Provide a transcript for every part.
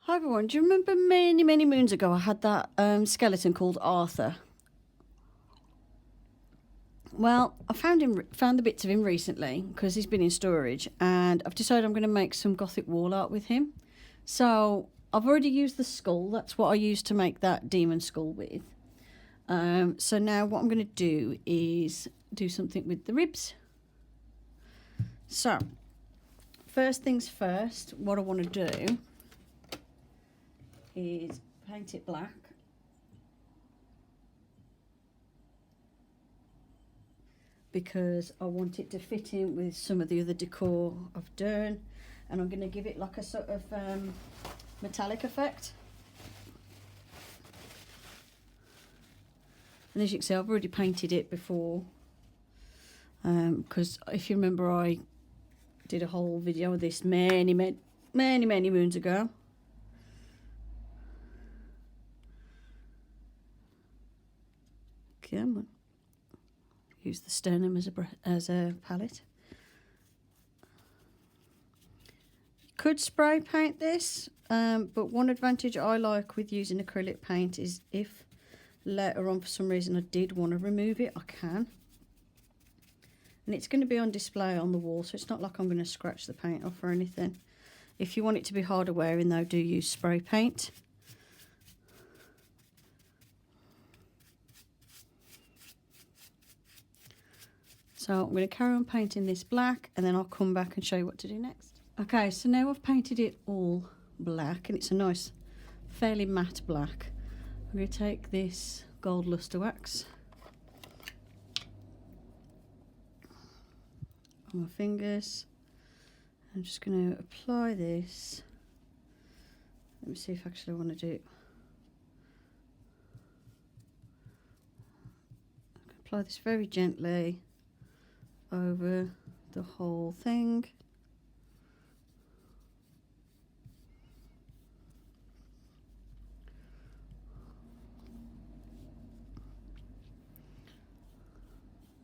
Hi everyone, do you remember many moons ago I had that skeleton called Arthur? Well, I found the bits of him recently because he's been in storage, and I've decided I'm going to make some Gothic wall art with him. So I've already used the skull. That's what I used to make that demon skull with. So now what I'm going to do is do something with the ribs. So first things first, what I want to do is paint it black. Because I want it to fit in with some of the other decor I've done, and I'm going to give it like a sort of metallic effect. And as you can see, I've already painted it before, because if you remember, I did a whole video of this many moons ago. Come on. Use the sternum as a palette. You could spray paint this, but one advantage I like with using acrylic paint is if later on for some reason I did want to remove it, I can. And it's going to be on display on the wall, so it's not like I'm going to scratch the paint off or anything. If you want it to be harder wearing though, do use spray paint. So I'm going to carry on painting this black, and then I'll come back and show you what to do next. Okay, so now I've painted it all black, and it's a nice, fairly matte black. I'm going to take this gold luster wax on my fingers. I'm just going to apply this. Let me see if actually I want to do it. I'm going to apply this very gently over the whole thing.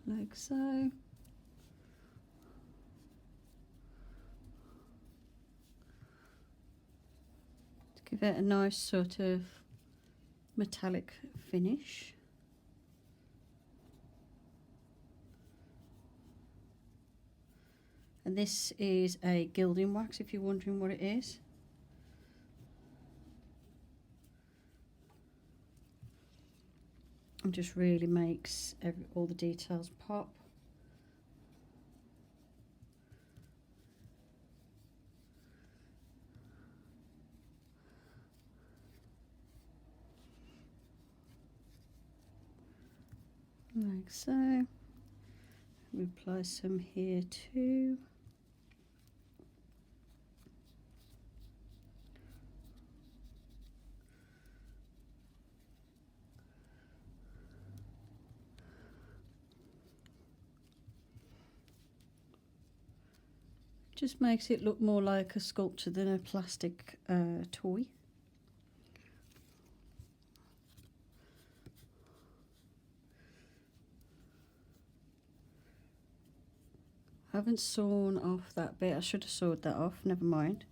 Like so. To give it a nice sort of metallic finish. And this is a gilding wax, if you're wondering what it is. It just really makes all the details pop. Like so. We apply some here too. Just makes it look more like a sculpture than a plastic toy. I haven't sawn off that bit. I should have sawed that off, never mind.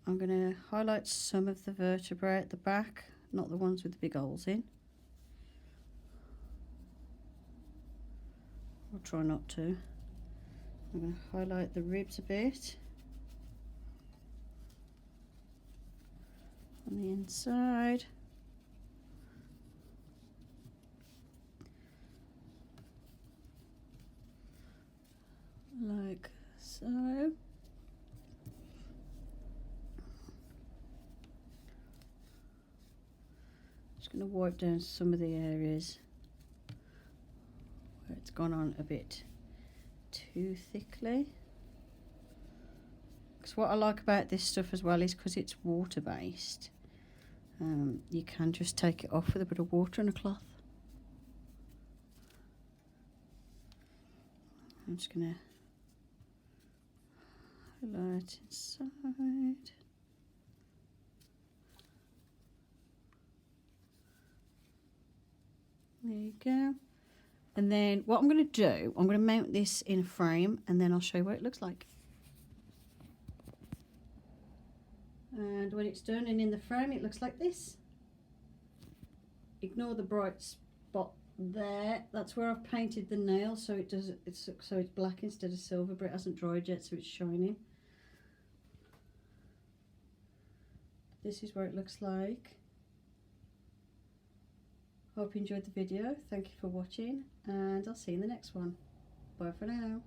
I'm going to highlight some of the vertebrae at the back, not the ones with the big holes in. I'll try not to. I'm going to highlight the ribs a bit on the inside. Like so. Just going to wipe down some of the areas where it's gone on a bit too thickly. Because what I like about this stuff as well is because it's water based, you can just take it off with a bit of water and a cloth. I'm just going to highlight inside. There you go. And then what I'm going to do, I'm going to mount this in a frame, and then I'll show you what it looks like. And when it's done and in the frame, it looks like this. Ignore the bright spot there. That's where I've painted the nail, so it's black instead of silver, but it hasn't dried yet, so it's shining. This is what it looks like. Hope you enjoyed the video. Thank you for watching, and I'll see you in the next one. Bye for now.